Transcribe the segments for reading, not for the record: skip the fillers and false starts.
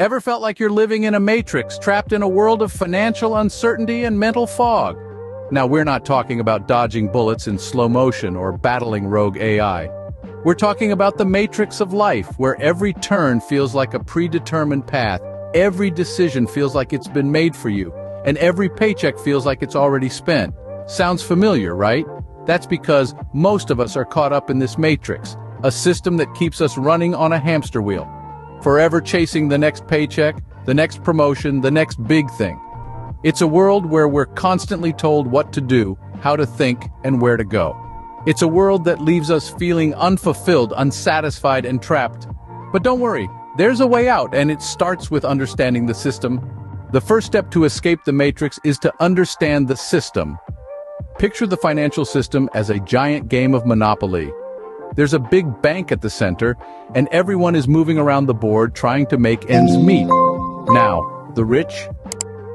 Ever felt like you're living in a matrix, trapped in a world of financial uncertainty and mental fog? Now, we're not talking about dodging bullets in slow motion or battling rogue AI. We're talking about the matrix of life, where every turn feels like a predetermined path, every decision feels like it's been made for you, and every paycheck feels like it's already spent. Sounds familiar, right? That's because most of us are caught up in this matrix, a system that keeps us running on a hamster wheel, forever chasing the next paycheck, the next promotion, the next big thing. It's a world where we're constantly told what to do, how to think, and where to go. It's a world that leaves us feeling unfulfilled, unsatisfied, and trapped. But don't worry, there's a way out, and it starts with understanding the system. The first step to escape the matrix is to understand the system. Picture the financial system as a giant game of Monopoly. There's a big bank at the center, and everyone is moving around the board trying to make ends meet. Now, the rich?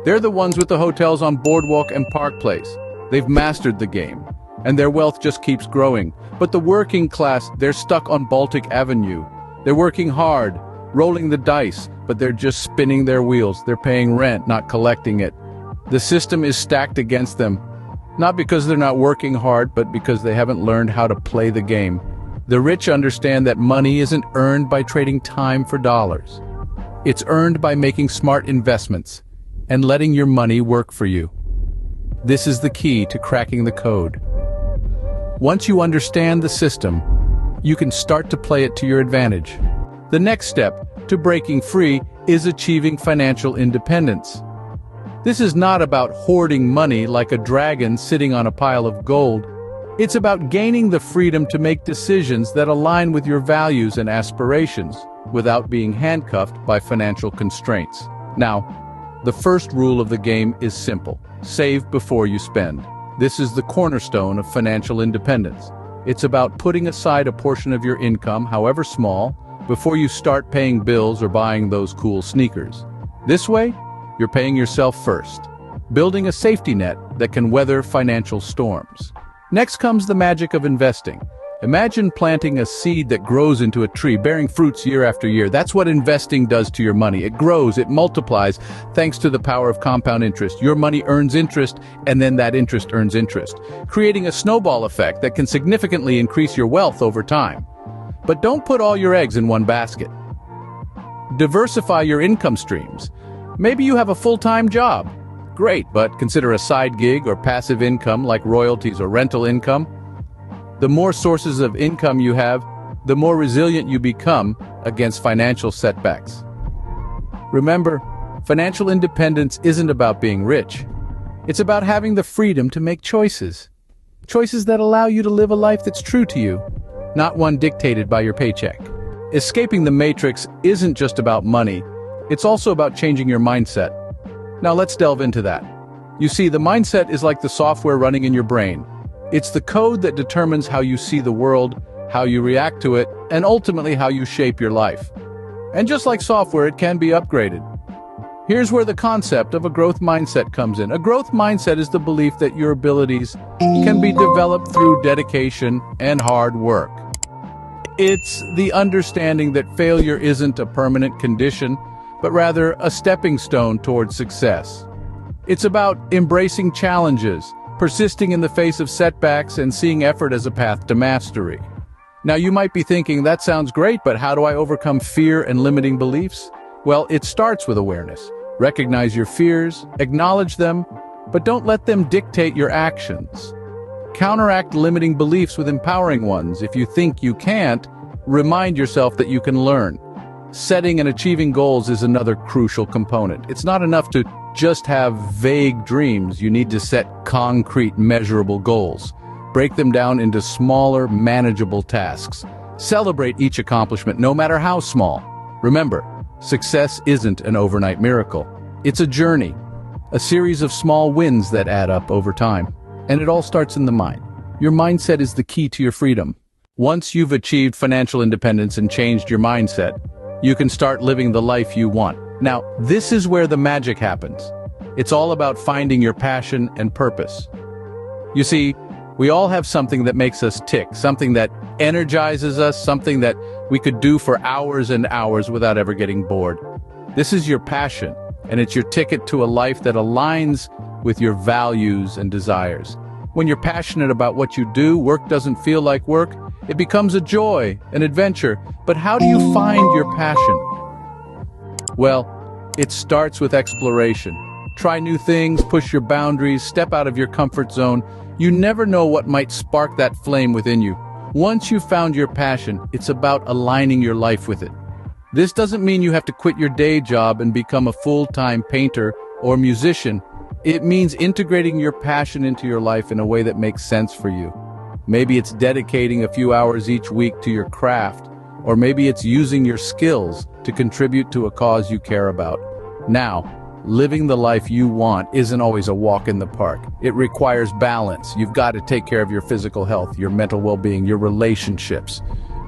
They're the ones with the hotels on Boardwalk and Park Place. They've mastered the game, and their wealth just keeps growing. But the working class, they're stuck on Baltic Avenue. They're working hard, rolling the dice, but they're just spinning their wheels. They're paying rent, not collecting it. The system is stacked against them, not because they're not working hard, but because they haven't learned how to play the game. The rich understand that money isn't earned by trading time for dollars. It's earned by making smart investments and letting your money work for you. This is the key to cracking the code. Once you understand the system, you can start to play it to your advantage. The next step to breaking free is achieving financial independence. This is not about hoarding money like a dragon sitting on a pile of gold. It's about gaining the freedom to make decisions that align with your values and aspirations, without being handcuffed by financial constraints. Now, the first rule of the game is simple: save before you spend. This is the cornerstone of financial independence. It's about putting aside a portion of your income, however small, before you start paying bills or buying those cool sneakers. This way, you're paying yourself first, building a safety net that can weather financial storms. Next comes the magic of investing. Imagine planting a seed that grows into a tree, bearing fruits year after year. That's what investing does to your money. It grows, it multiplies, thanks to the power of compound interest. Your money earns interest, and then that interest earns interest, creating a snowball effect that can significantly increase your wealth over time. But don't put all your eggs in one basket. Diversify your income streams. Maybe you have a full-time job. Great, but consider a side gig or passive income like royalties or rental income. The more sources of income you have, the more resilient you become against financial setbacks. Remember, financial independence isn't about being rich. It's about having the freedom to make choices. Choices that allow you to live a life that's true to you, not one dictated by your paycheck. Escaping the matrix isn't just about money. It's also about changing your mindset. Now let's delve into that. You see, the mindset is like the software running in your brain. It's the code that determines how you see the world, how you react to it, and ultimately how you shape your life. And just like software, it can be upgraded. Here's where the concept of a growth mindset comes in. A growth mindset is the belief that your abilities can be developed through dedication and hard work. It's the understanding that failure isn't a permanent condition, but rather a stepping stone towards success. It's about embracing challenges, persisting in the face of setbacks, and seeing effort as a path to mastery. Now you might be thinking, that sounds great, but how do I overcome fear and limiting beliefs? Well, it starts with awareness. Recognize your fears, acknowledge them, but don't let them dictate your actions. Counteract limiting beliefs with empowering ones. If you think you can't, remind yourself that you can learn. Setting and achieving goals is another crucial component. It's not enough to just have vague dreams. You need to set concrete, measurable goals. Break them down into smaller, manageable tasks. Celebrate each accomplishment, no matter how small. Remember, success isn't an overnight miracle. It's a journey, a series of small wins that add up over time. And it all starts in the mind. Your mindset is the key to your freedom. Once you've achieved financial independence and changed your mindset, you can start living the life you want. Now, this is where the magic happens. It's all about finding your passion and purpose. You see, we all have something that makes us tick, something that energizes us, something that we could do for hours and hours without ever getting bored. This is your passion, and it's your ticket to a life that aligns with your values and desires. When you're passionate about what you do, work doesn't feel like work. It becomes a joy, an adventure. But how do you find your passion? Well, it starts with exploration. Try new things, push your boundaries, step out of your comfort zone. You never know what might spark that flame within you. Once you've found your passion, it's about aligning your life with it. This doesn't mean you have to quit your day job and become a full-time painter or musician. It means integrating your passion into your life in a way that makes sense for you. Maybe it's dedicating a few hours each week to your craft, or maybe it's using your skills to contribute to a cause you care about. Now, living the life you want isn't always a walk in the park. It requires balance. You've got to take care of your physical health, your mental well-being, your relationships.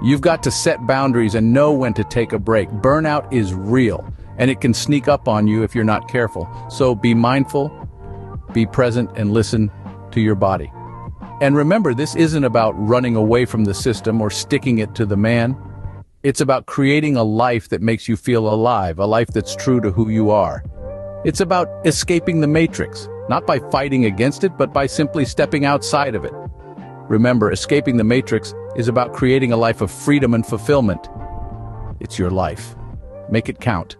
You've got to set boundaries and know when to take a break. Burnout is real, and it can sneak up on you if you're not careful. So be mindful, be present, and listen to your body. And remember, this isn't about running away from the system or sticking it to the man. It's about creating a life that makes you feel alive, a life that's true to who you are. It's about escaping the matrix, not by fighting against it, but by simply stepping outside of it. Remember, escaping the matrix is about creating a life of freedom and fulfillment. It's your life. Make it count.